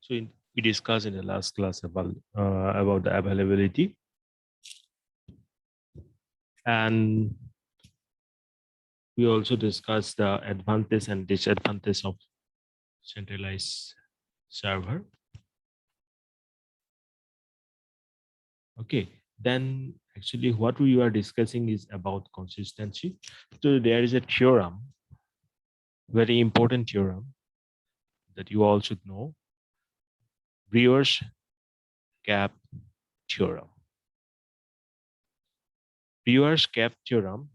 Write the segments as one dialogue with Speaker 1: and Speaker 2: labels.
Speaker 1: We discussed in the last class about the availability, and we also discussed the advantage and disadvantage of centralized server. Okay, then actually what we are discussing is about consistency. So there is a theorem, very important theorem that you all should know, Brewer's gap theorem. Brewer's gap theorem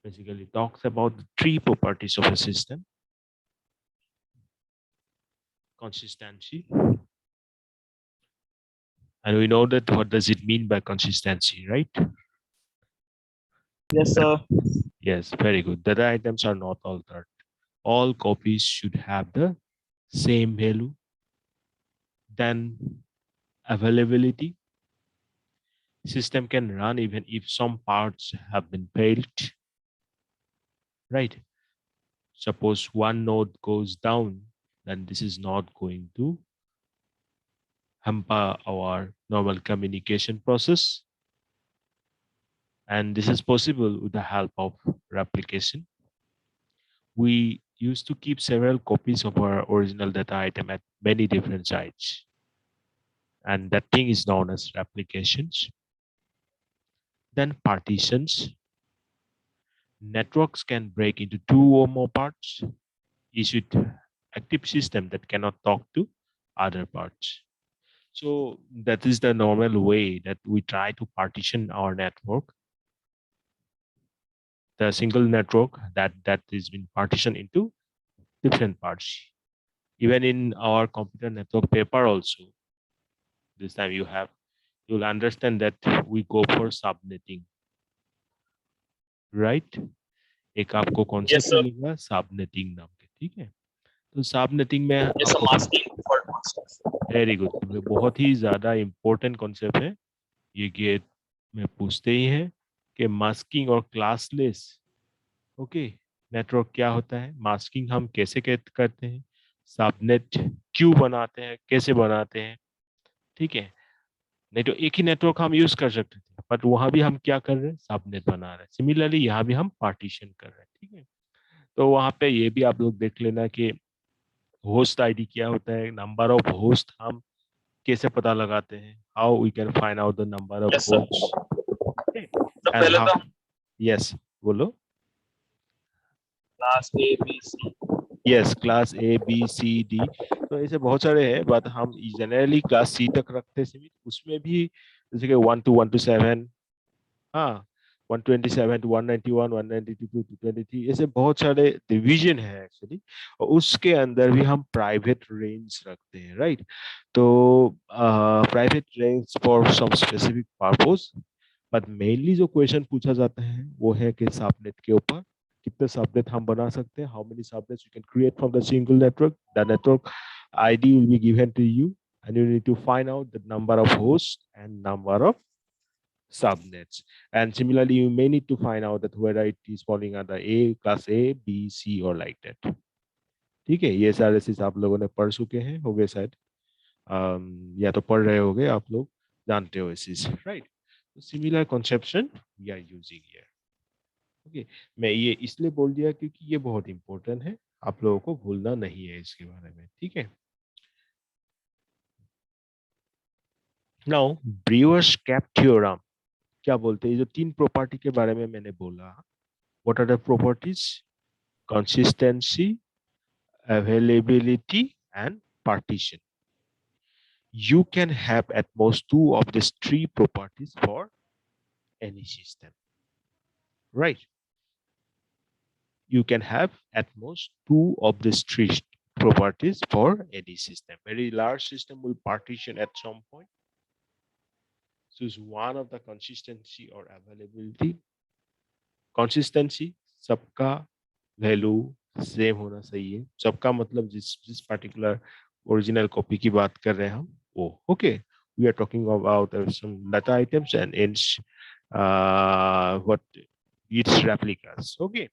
Speaker 1: basically talks about the three properties of a system: consistency. And we know that what does it mean by consistency, right?
Speaker 2: Yes, sir.
Speaker 1: Yes, very good. Data items are not altered. All copies should have the same value. Then availability. System can run even if some parts have been failed, right? Suppose one node goes down, then this is not going to hamper our normal communication process. And this is possible with the help of replication. We used to keep several copies of our original data item at many different sites. And that thing is known as replications. Then partitions. Networks can break into two or more parts. Is it active system that cannot talk to other parts? So that is the normal way that we try to partition our network. The single network that is been partitioned into different parts. Even in our computer network paper also, this time you'll understand that we go for subnetting, right? एक आपको
Speaker 2: Yes,
Speaker 1: concept
Speaker 2: sir.
Speaker 1: मिलेगा subnetting नाम के, ठीक है? तो subnetting में
Speaker 2: Yes, sir.
Speaker 1: आपको
Speaker 2: Masking for masters.
Speaker 1: Very good, बहुत ही ज्यादा इम्पोर्टेंट कॉन्सेप्ट है ये। गेट में पूछते ही है कि मास्किंग और क्लासलेस ओके नेटवर्क क्या होता है, मास्किंग हम कैसे करते हैं, सबनेट क्यों बनाते हैं, कैसे बनाते हैं, ठीक है? नहीं तो एक ही नेटवर्क हम यूज कर सकते थे, बट वहां भी हम क्या कर रहे हैं, सबनेट बना रहे हैं। सिमिलरली यहाँ भी हम पार्टीशन कर रहे हैं, ठीक है? तो वहां पे ये भी आप लोग देख लेना कि होस्ट आईडी क्या होता है, नंबर ऑफ होस्ट हम कैसे पता लगाते हैं, how we can find out the number of
Speaker 2: Yes, sir.
Speaker 1: Host
Speaker 2: तो
Speaker 1: एंड
Speaker 2: पहले
Speaker 1: हाउ।
Speaker 2: तो हम
Speaker 1: यस, बोलो।
Speaker 2: Class A B C.
Speaker 1: Yes, class A B C D, तो ऐसे बहुत सारे हैं, बट हम जनरली क्लास सी तक रखते हैं सीमित। उसमें भी जैसे कि 1 to 7, हाँ, 127 to 191, 192 to 223, ऐसे बहुत सारे डिवीजन है एक्चुअली। और उसके अंदर भी हम प्राइवेट रेंज रखते हैं, राइट? तो private range for some specific purpose, but mainly जो क्वेश्चन पूछा जाता है वो है कि सबनेट के ऊपर कितने सबनेट हम बना सकते हैं, how many subnets you can create from the single network. The network ID will be given to you and you need to find out the number of hosts and number of subnets. And similarly, you may need to find out that whether it is falling under A, class A, B, C, or like that. ठीक है, ये सारे चीज आप लोगों ने पढ़ चुके हैं होंगे शायद, या तो पढ़ रहे होंगे, आप लोग जानते हो इस चीज, राइट? तो similar conception we are using here. Okay, मैं ये इसलिए बोल दिया क्योंकि ये बहुत इंपॉर्टेंट है, आप लोगों को भूलना नहीं है इसके बारे में, ठीक है? नाउ ब्रीवर्स कैप थ्योरम क्या बोलते हैं, ये जो तीन प्रॉपर्टी के बारे में मैंने बोला, what are the properties? Consistency, availability, and partition. You can have at most two of these three properties for any system, right? You can have at most two of these three properties for any system. Very large system will partition at some point. Choose one of the consistency or availability. Consistency, सबका value same होना चाहिए। सबका मतलब जिस जिस particular original copy की बात कर रहे हैं हम, वो okay. We are talking about some data items and its what its replicas, okay.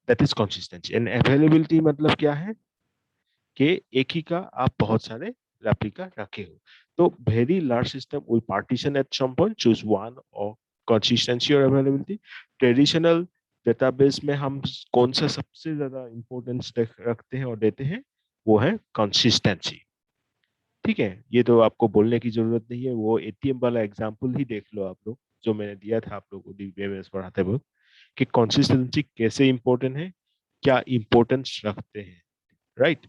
Speaker 1: That is consistency. And availability मतलब क्या है? कि एक ही का आप बहुत सारे रेप्लिका रखे हो. तो very large system will partition at some point, choose one or consistency or availability. Traditional database में हम कौन सा सबसे ज्यादा इम्पोर्टेंस रखते हैं और देते हैं, वो है consistency. ठीक है, ये तो आपको बोलने की जरूरत नहीं है, वो एटीएम वाला एग्जांपल ही देख लो आप लोग, जो मैंने दिया था आप लोगों को डीबीएमएस पढ़ाते वक्त, कि कंसिस्टेंसी कैसे इंपॉर्टेंट है, क्या इंपॉर्टेंस रखते हैं, right.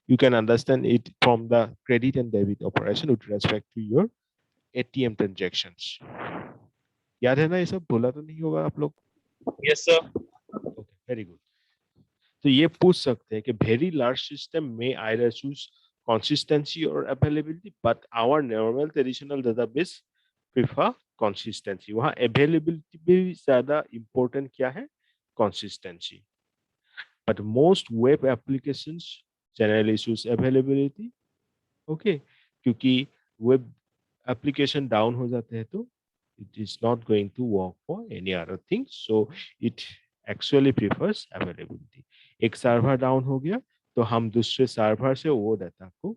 Speaker 1: You can understand it from the credit and debit operation with respect to your ATM transactions. याद है ना, ये सब बोला तो नहीं होगा आप लोग?
Speaker 2: Yes, sir.
Speaker 1: Okay, very good. तो ये पूछ सकते हैं कि very large system may either choose consistency or availability, but our normal traditional database prefer consistency. वहाँ availability भी ज्यादा important क्या है? Consistency. But most web applications generally choose availability. Okay, क्योंकि web application down हो जाते हैं तो it is not going to work for any other thing, so it actually prefers availability. एक सर्वर डाउन हो गया तो हम दूसरे सर्वर से वो डाटा को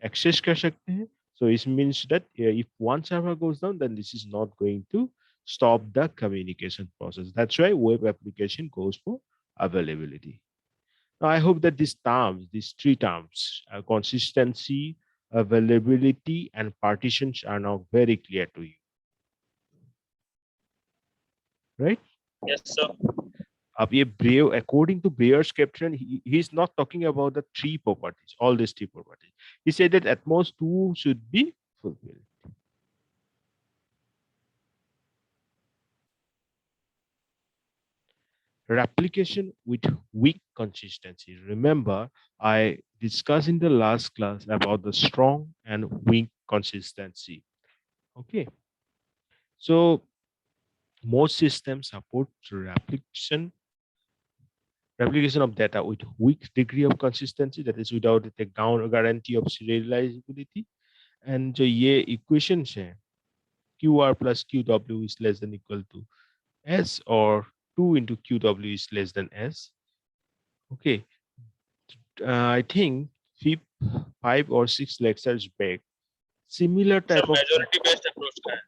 Speaker 1: एक्सेस कर सकते हैं. So it means that if one server goes down, then this is not going to stop the communication process. That's why web application goes for availability. Now, I hope that these terms, these three terms, consistency, availability, and partitions are now very clear to you, right?
Speaker 2: Yes, sir.
Speaker 1: अब ये Breyer, according to Breyer's caption, he's not talking about the three properties, all these three properties. He said that at most two should be fulfilled. Replication with weak consistency. Remember, I discussed in the last class about the strong and weak consistency. Okay. So most systems support replication of data with weak degree of consistency, that is without a down guarantee of serializability. And जो ये equations है, QR plus QW is less than equal to S, or 2 into QW is less than S. Okay, I think 5 or 6 lectures back, similar
Speaker 2: Sir,
Speaker 1: type of,
Speaker 2: majority based approach का है.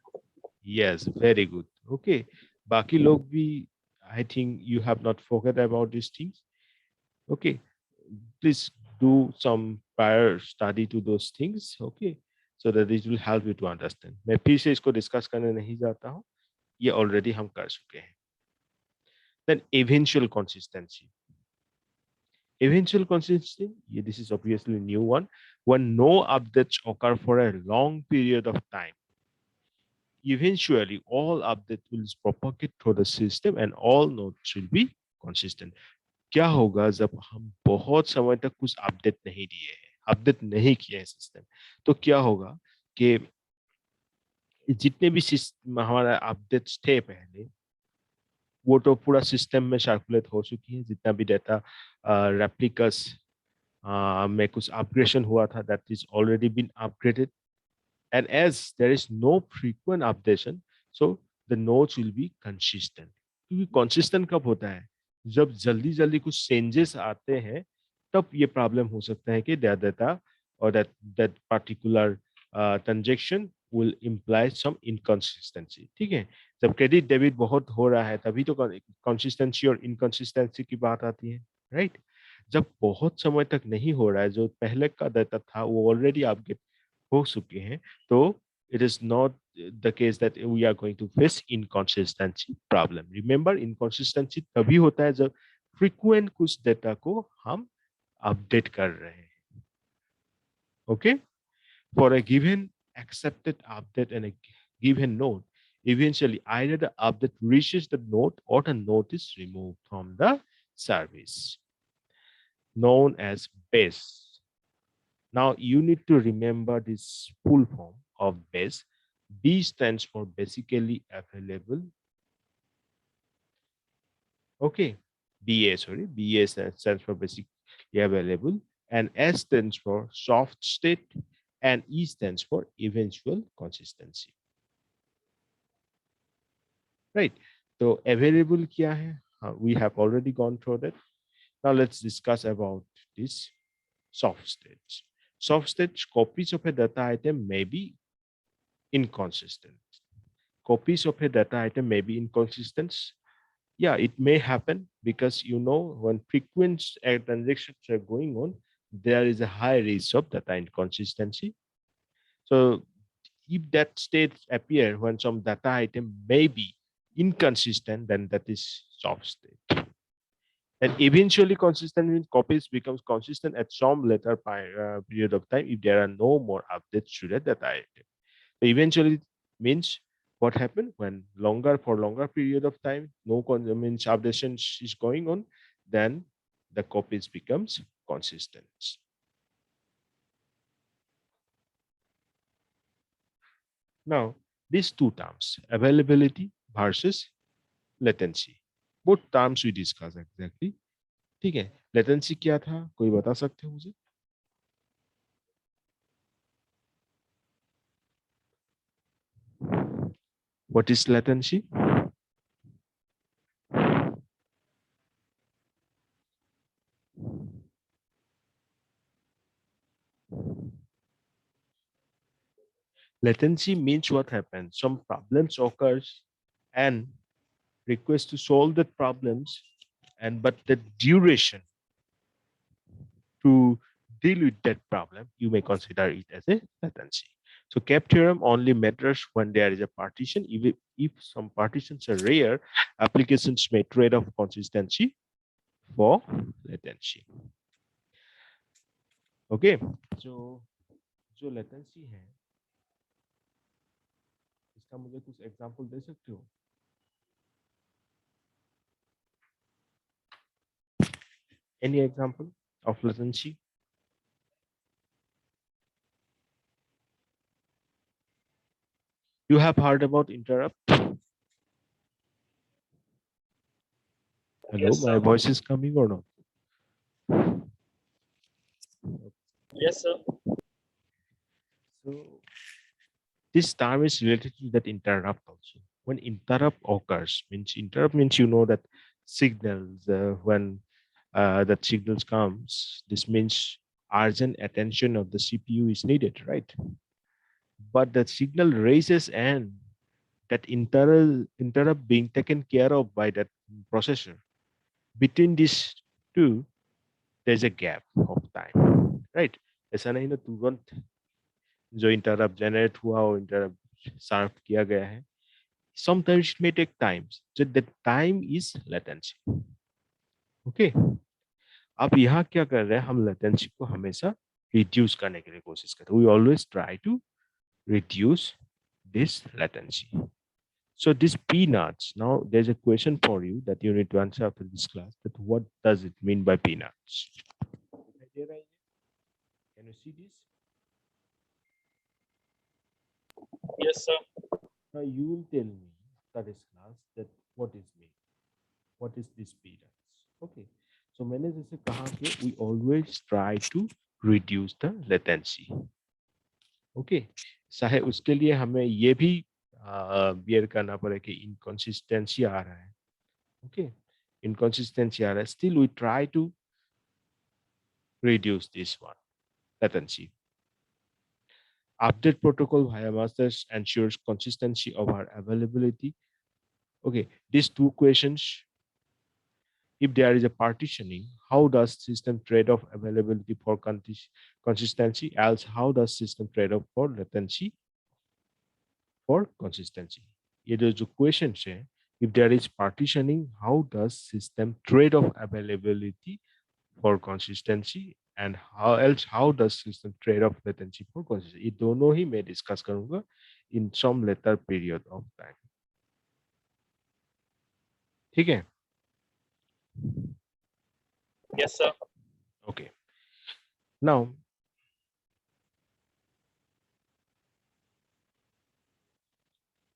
Speaker 1: yes, very good. Okay, बाकी लोग भी, I think you have not forget about these things. Okay, please do some prior study to those things. Okay, so that it will help you to understand. मैं फिर से इसको discuss करने नहीं जाता हूँ, ये already हम कर चुके हैं. Then eventual consistency. Eventual consistency, this is obviously a new one. When no updates occur for a long period of time, eventually all updates will propagate through the system and all nodes will be consistent. क्या होगा जब हम बहुत समय तक कुछ update नहीं दिए हैं, अपडेट नहीं किए हैं सिस्टम, तो क्या होगा कि जितने भी हमारा अपडेट्स थे पहले, वो तो पूरा सिस्टम में सर्कुलेट हो चुकी है. जितना भी डाटा रेप्लिकास में कुछ अपग्रेडेशन हुआ था, that is already been upgraded. And as there is no frequent updation, so the nodes will be consistent. क्योंकि consistent कब होता है? जब जल्दी जल्दी कुछ changes आते हैं, तब ये problem हो सकता है कि that data or that particular transaction will imply some inconsistency. ठीक है? जब क्रेडिट डेबिट बहुत हो रहा है, तभी तो consistency और inconsistency की बात आती है, right? जब बहुत समय तक नहीं हो रहा है, जो पहले का डाटा था वो ऑलरेडी अपडेट हो चुके हैं, तो it is not the case that we are going to face inconsistency problem. Remember, inconsistency तभी होता है जब frequent कुछ डेटा को हम अपडेट कर रहे हैं. Okay, for a given accepted update and a given node, eventually either the update reaches the node or the node is removed from the service, known as base. Now you need to remember this full form of base. B stands for basically available. Okay, BA stands for basically available, and S stands for soft state, and E stands for eventual consistency. Right. So available क्या है? We have already gone through that. Now let's discuss about this soft states. Soft state copies of a data item may be inconsistent. Copies of a data item may be inconsistent. Yeah, it may happen because when frequent transactions are going on, there is a high risk of data inconsistency. So if that state appear when some data item may be inconsistent, then that is soft state. And eventually consistent means copies becomes consistent at some later period of time if there are no more updates to the data item. So eventually means what happened when for longer period of time, no means updation is going on, then the copies becomes consistent. Now, these two terms, availability versus latency, both terms we discuss exactly. ठीक है, latency क्या था, कोई बता सकते हो मुझे? What is latency? Latency means what happens, some problems occurs and request to solve the problems, but the duration to deal with that problem, you may consider it as a latency. So CAP theorem only matters when there is a partition. If some partitions are rare, applications may trade off consistency for latency. Okay, so जो latency है, इसका मुझे कुछ example दे सकते हो? Any example of latency? You have heard about interrupt? Hello,
Speaker 2: Yes,
Speaker 1: my
Speaker 2: sir.
Speaker 1: voice is coming or not?
Speaker 2: Yes, sir.
Speaker 1: So this term is related to that interrupt also. When interrupt occurs, interrupt means that signals, when that signals comes, this means urgent attention of the CPU is needed, right? But the signal raises and that interrupt being taken care of by that processor. Between these two, there's a gap of time, right? ऐसा नहीं ना तुरंत जो interrupt generate हुआ और interrupt serve किया गया है. Sometimes it may take time. So the time is latency. Okay. अब यहाँ क्या कर रहे हैं, हम latency को हमेशा reduce करने के लिए कोशिश करते हैं. We always try to reduce this latency. So this peanuts, now there's a question for you that you need to answer after this class, that what does it mean by peanuts? Can you see this?
Speaker 2: Yes, sir.
Speaker 1: Now you will tell me after this class that what is mean, what is this peanuts? Okay. So मैंने जैसे कहा कि we always try to reduce the latency. Okay. चाहे उसके लिए हमें ये भी बेयर करना पड़े कि इनकंसिस्टेंसी आ रहा है. Okay. Inconsistency आ रहा है. Still we try to reduce this one, latency. Update protocol via masters ensures consistency of our availability. Okay, these two questions. If there is a partitioning, how does system trade off availability for consistency? Else, how does system trade off for latency for consistency? ये जो questions है, if there is partitioning, how does system trade off availability for consistency, and how does system trade off latency for consistency? ये दोनों ही मैं discuss करूंगा in some later period of time. ठीक है?
Speaker 2: Yes, sir.
Speaker 1: Okay. Now,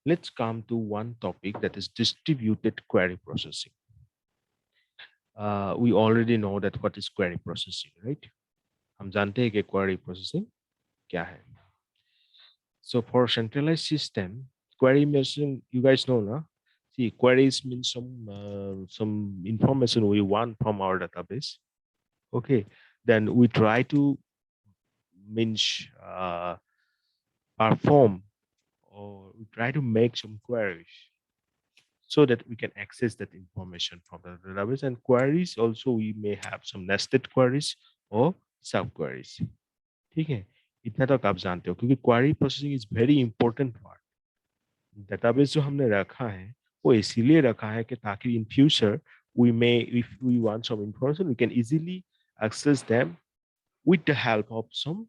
Speaker 1: let's come to one topic, that is distributed query processing. We already know that what is query processing, right? हम जानते हैं कि query processing क्या है. So for centralized system, query processing, you guys know, na? See, queries means some information we want from our database. Okay, then we try to means perform or we try to make some queries so that we can access that information from the database. And queries also we may have some nested queries or sub queries. ठीक है, इतना तक आप जानते हो क्योंकि query processing is very important part. Database जो हमने रखा है वो इसीलिए रखा है कि ताकि in future we may, if we want some information, we can easily access them with the help of some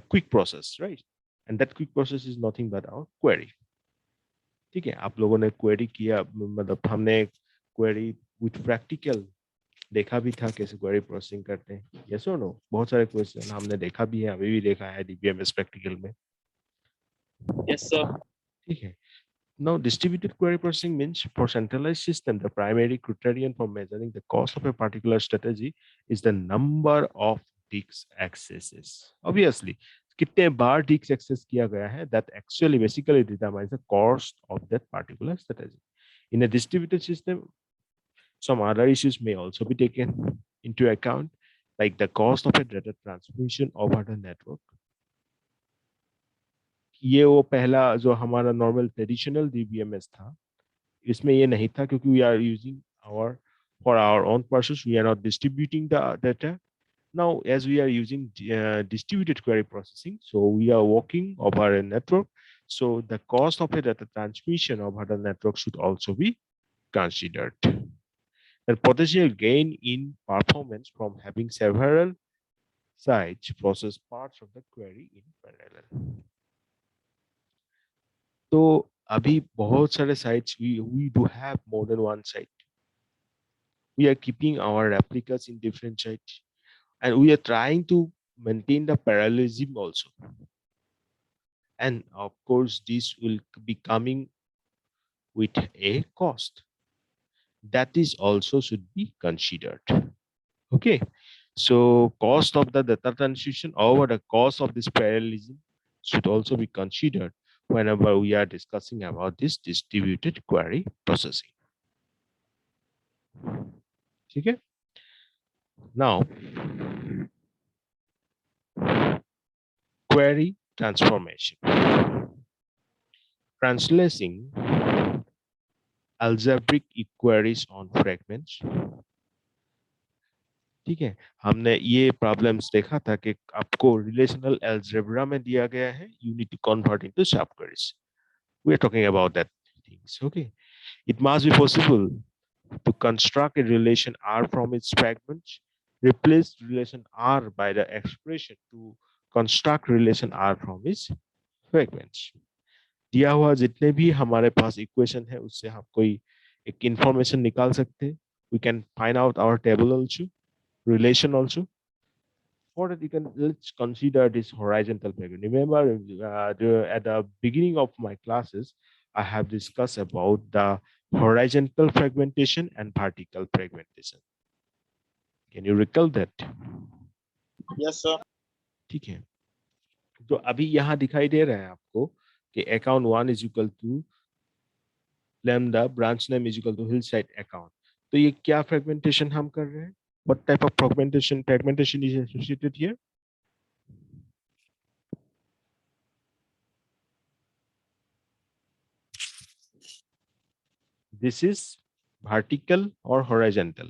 Speaker 1: quick process, right? And that quick process is nothing but our query. ठीक है, आप लोगों ने query किया, मतलब हमने query with practical देखा भी था कैसे क्वेरी प्रोसेसिंग करते हैं. यस और नो? बहुत सारे क्वेश्चन हमने देखा भी है, अभी भी देखा है डीबीएमएस प्रैक्टिकल में.
Speaker 2: Yes, sir.
Speaker 1: ठीक है. Now, distributed query processing means for centralized system, the primary criterion for measuring the cost of a particular strategy is the number of disk accesses. Obviously, कितने बार disk access किया गया है, that actually basically determines the cost of that particular strategy. In a distributed system, some other issues may also be taken into account, like the cost of a data transmission over the network. ये वो पहला जो हमारा normal traditional DBMS था, इसमें ये नहीं था क्योंकि we are using our for our own purposes, we are not distributing the data. Now, as we are using distributed query processing, so we are working over a network. So the cost of a data transmission over the network should also be considered. The potential gain in performance from having several sites process parts of the query in parallel. तो अभी बहुत सारे sites we do have more than one site. We are keeping our replicas in different sites, and we are trying to maintain the parallelism also. And of course, this will be coming with a cost. That is also should be considered. Okay, so cost of the data transmission over the cost of this parallelism should also be considered whenever we are discussing about this distributed query processing. Okay. Now, query transformation. Translating algebraic queries on fragments. ठीक है, हमने ये problems देखा था कि आपको relational algebra में दिया गया है, you need to convert into subqueries. We are talking about that things. Okay, it must be possible to construct a relation R from its fragments, replace relation R by the expression to construct relation R from its fragments. दिया हुआ जितने भी हमारे पास equation है उससे हम कोई एक इंफॉर्मेशन निकाल सकते हैं. We can find out our table also, relation also. For that, you can let's consider this horizontal fragment. Remember, at the beginning of my classes, I have discussed about the horizontal fragmentation and vertical fragmentation. Can you recall that?
Speaker 2: Yes, sir.
Speaker 1: ठीक है, तो अभी यहाँ दिखाई दे रहा है आपको कि account 1 is equal to lambda branch name is equal to hillside account. तो ये क्या fragmentation हम कर रहे हैं? What type of fragmentation is associated here? This is vertical or horizontal?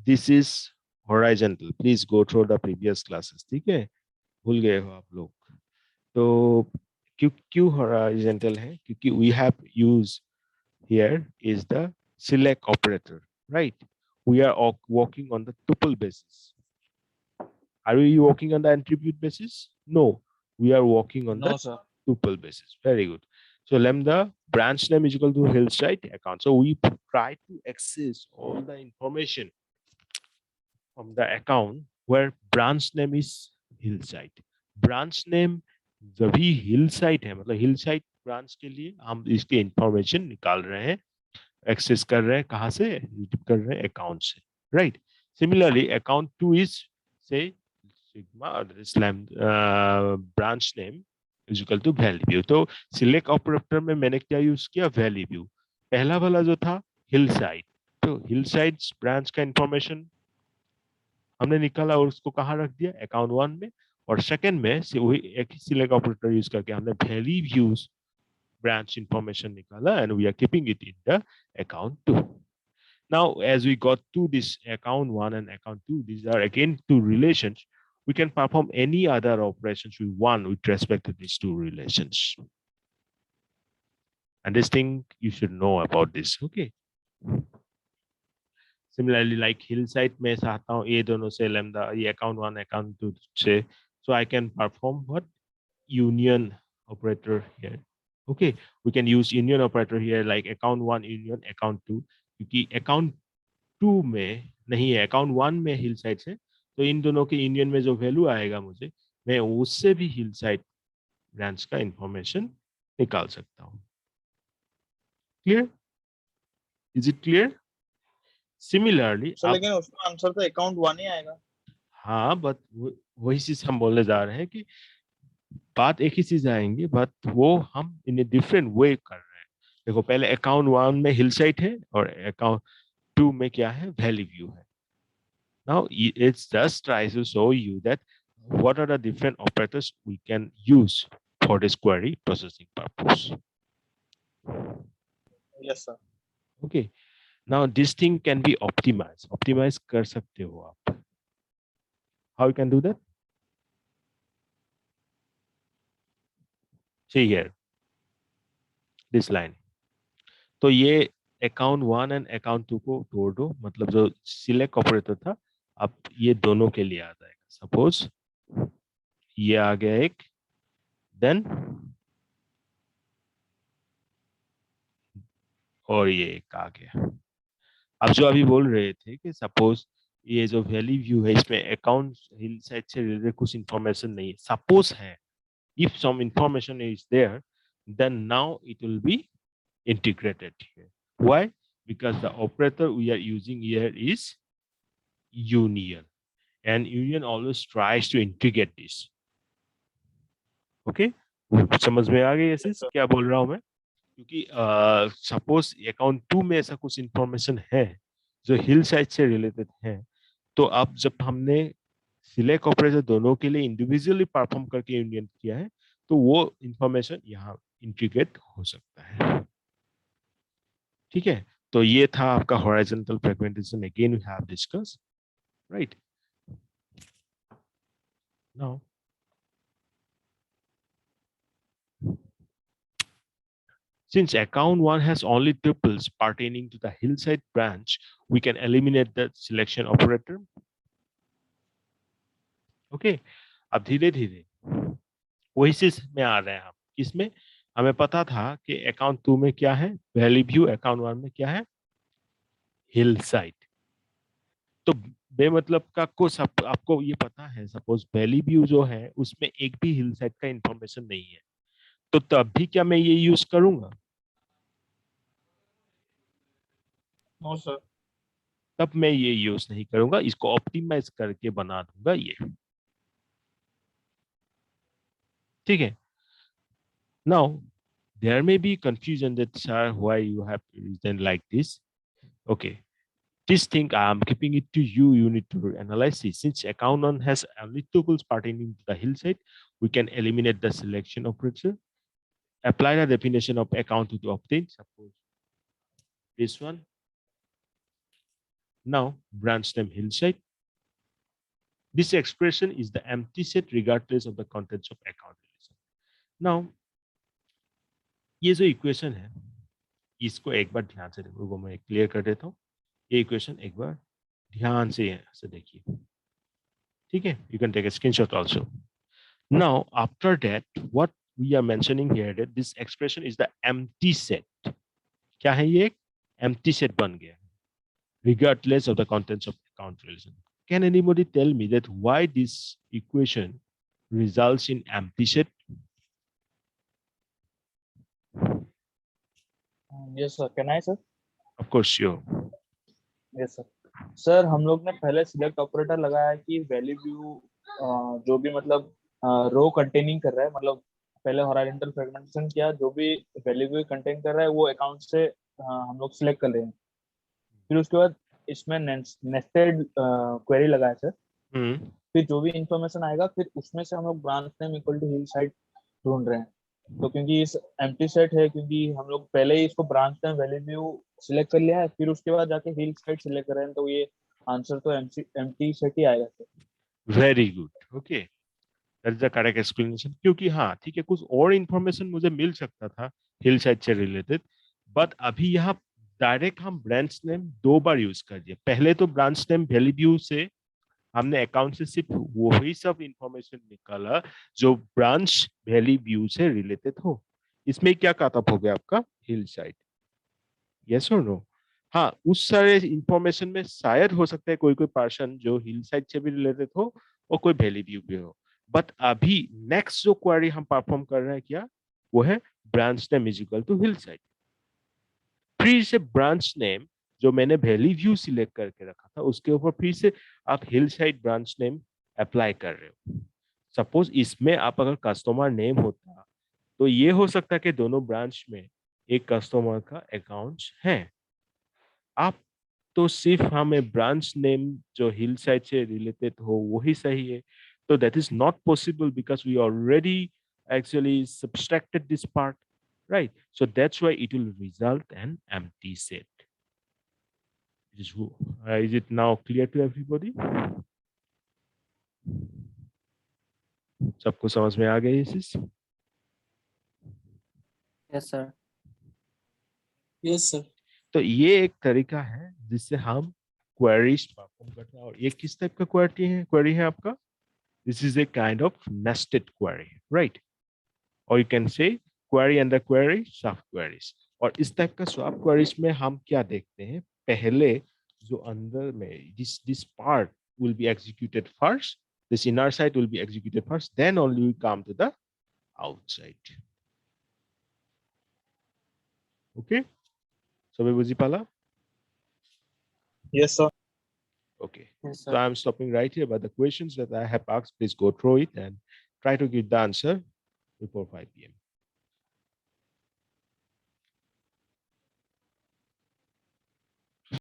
Speaker 1: This is horizontal. Please go through the previous classes. ठीक है, भूल गए हो आप लोग. तो क्यों horizontal है? क्योंकि we have used here is the select operator, right? We are working on the tuple basis. Are we working on the attribute basis? No, we are working on
Speaker 2: No,
Speaker 1: the
Speaker 2: sir.
Speaker 1: tuple basis. Very good. So lambda branch name is equal to hillside account. So we try to access all the information from the account where branch name is hillside. Branch name जब भी hillside है, मतलब hillside branch के लिए हम इसके information निकाल रहे हैं, access कर रहे हैं, कहाँ से? retrieve कर रहे हैं account से, right? Similarly, account 2 is say sigma slam branch name is equal to value. तो select operator में मैंने क्या use किया? value. पहला वाला जो था hillside, तो हिल साइड्स ब्रांच का इंफॉर्मेशन हमने निकाला और उसको कहाँ रख दिया, अकाउंट 1 में, और सेकंड में से वही एक ही सिलेक्ट ऑपरेटर यूज करके हमने valley views branch information nikala and we are keeping it in the account 2. Now as we got to this account 1 and account 2, these are again two relations, we can perform any other operations we want with respect to these two relations. And this thing you should know about this. Okay, similarly like hillside में चाहता हूँ ये दोनों से lambda ये account 1 account 2 से, so I can perform what union operator here. Okay, we can use union operator here like account 1 union account 2, क्योंकि account 2 में नहीं है, account 1 में हिल साइड से, तो इन दोनों के यूनियन में जो वैल्यू आएगा मुझे, मैं उससे भी हिल साइड ब्रांच का इंफॉर्मेशन निकाल सकता हूँ. Clear? Is it clear? Similarly
Speaker 2: sir लेकिन उसका आंसर तो अकाउंट 1 ही आएगा.
Speaker 1: हाँ, बट वही चीज हम बोलने जा रहे हैं कि बात एक ही चीज आएंगे, बट वो हम इन ए डिफरेंट वे कर रहे हैं. देखो पहले अकाउंट 1 में हिल साइड है और अकाउंट 2 में क्या है, वैली व्यू है. Now it's just tries to show you that what are the different operators we can use for this query processing purpose.
Speaker 2: Yes sir.
Speaker 1: Okay. Now this thing can be optimized. Optimize कर सकते हो आप. How you can do that? See here. This line. तो ये account 1 and account 2 को तोड़ दो, मतलब जो select operator था, अब ये दोनों के लिए आ जाएगा. Suppose ये आ गया एक, then और ये एक आ गया. अब जो अभी बोल रहे थे कि सपोज ये जो वैली व्यू है इसमें अकाउंट हिल साइड से रिलेटेड कुछ इंफॉर्मेशन नहीं है, सपोज है, if some information is there, then now it will be integrated here. Why? Because the operator we are using here is union, and union always tries to integrate this. Okay, समझ में आ गई ऐसे क्या बोल रहा हूं मैं? क्योंकि सपोज अकाउंट 2 में ऐसा कुछ इंफॉर्मेशन है जो हिल साइड से रिलेटेड है, तो अब जब हमने सिलेक्ट ऑपरेटर दोनों के लिए इंडिविजुअली परफॉर्म करके यूनियन किया है, तो वो इंफॉर्मेशन यहाँ इंटीग्रेट हो सकता है. ठीक है, तो ये था आपका horizontal fragmentation, again we have discuss, right. Now since account 1 has only tuples pertaining to the hillside branch, we can eliminate the selection operator. Okay, अब धीरे धीरे वही चीज में आ रहे हैं हम. इसमें हमें पता था कि अकाउंट 2 में क्या है, वैली व्यू, अकाउंट 1 में क्या है, हिल साइड. तो बेमतलब का कुछ आपको ये पता है, सपोज वैली व्यू जो है उसमें एक भी हिल साइड का इंफॉर्मेशन नहीं है, तो तब भी क्या मैं ये यूज करूंगा?
Speaker 2: No sir.
Speaker 1: तब मैं ये यूज नहीं करूंगा, इसको ऑप्टिमाइज करके बना दूंगा ये. ठीक है. Now there may be confusion that sir why you have written like this. Okay, this thing I am keeping it to you. You need to analyze it. Since account 1 has only tuples pertaining to the hillside, we can eliminate the selection operator. Apply the definition of account 2 to obtain. Suppose this one. Now branch name hillside. This expression is the empty set regardless of the contents of account relation. Now ये जो equation है इसको एक बार ध्यान से देखो, मैं clear कर देता हूँ. ये इक्वेशन एक बार ध्यान से देखिए. ठीक है, you can take a screenshot also. Now after that what we are mentioning here that this expression is the empty set. क्या है ये? एक empty set बन गया regardless of the contents of account relation. Can anybody tell me that why this equation results in empty set?
Speaker 2: Yes sir. Can I sir?
Speaker 1: Of course, sure.
Speaker 2: Yes sir. Sir हम लोग ने पहले select operator लगाया कि value view जो भी मतलब रो containing कर रहा है, मतलब पहले हॉरिजॉन्टल फ्रेगमेंटेशन किया, जो भी वैल्यू व्यू कंटेन कर रहा है वो अकाउंट से हम लोग सिलेक्ट कर रहे हैं. फिर उसके बाद इसमें नेस्टेड क्वेरी लगाया सर। फिर जो भी इंफॉर्मेशन आएगा फिर उसमें से हम लोग branch name equal to hillside ढूंढ रहे हैं। तो क्योंकि इस एम्प्टी सेट है, क्योंकि हम लोग पहले ही इसको ब्रांच नेम वैल्यू सिलेक्ट कर लिया है, फिर उसके बाद जाके हिल साइड सिलेक्ट कर रहे हैं, तो ये आंसर तो एम्प्टी सेट ही आएगा sir.
Speaker 1: Very good, okay, that is the correct explanation. क्योंकि हाँ ठीक है, कुछ और इंफॉर्मेशन मुझे मिल सकता था हिल साइड से रिलेटेड, बट अभी यहाँ डायरेक्ट हम ब्रांच नेम 2 बार यूज कर दिए। पहले तो ब्रांच नेम वैल्यू व्यू से हमने अकाउंट से सिर्फ वही सब इंफॉर्मेशन निकाला जो ब्रांच वैल्यू व्यू से रिलेटेड हो। इसमें क्या काटअप हो गया आपका? हिल साइड, यस और नो? हाँ, उस सारे इंफॉर्मेशन में शायद हो सकता है कोई कोई पर्सन जो हिल साइड से भी रिलेटेड हो और कोई वैल्यू व्यू भी हो। बट अभी नेक्स्ट जो क्वेरी हम परफॉर्म कर रहे हैं क्या, वो है branch name is equal to hillside. फिर से ब्रांच नेम जो मैंने वैल्यू व्यू सिलेक्ट करके रखा था उसके ऊपर फिर से आप hill side branch name apply कर रहे हो। सपोज इसमें आप अगर कस्टमर नेम होता तो ये हो सकता है कि दोनों ब्रांच में एक कस्टमर का अकाउंट है। आप तो सिर्फ हमें ब्रांच नेम जो हिल साइड से रिलेटेड हो वही सही है। तो that is not possible because we already actually subtracted this part, right? So that's why it will result an empty set. Is it now clear to everybody? सबको समझ में आ गई ये चीज?
Speaker 3: Yes sir.
Speaker 2: Yes sir.
Speaker 1: तो ये एक तरीका है जिससे हम क्वेरीज परफॉर्म करते हैं। और ये किस टाइप का क्वेरी है आपका? This is a kind of nested query, right? और you can say query under query, sub queries. और इस टाइप का सब क्वेरीज में हम क्या देखते हैं, पहले जो अंदर में this part will be executed first, this inner side will be executed first, then only we come to the outside. Okay, so we buzi pala?
Speaker 2: Yes sir.
Speaker 1: Okay,
Speaker 3: Yes,
Speaker 1: so
Speaker 3: sir.
Speaker 1: I'm stopping right here, but the questions that I have asked, please go through it and try to get the answer before 5 p.m.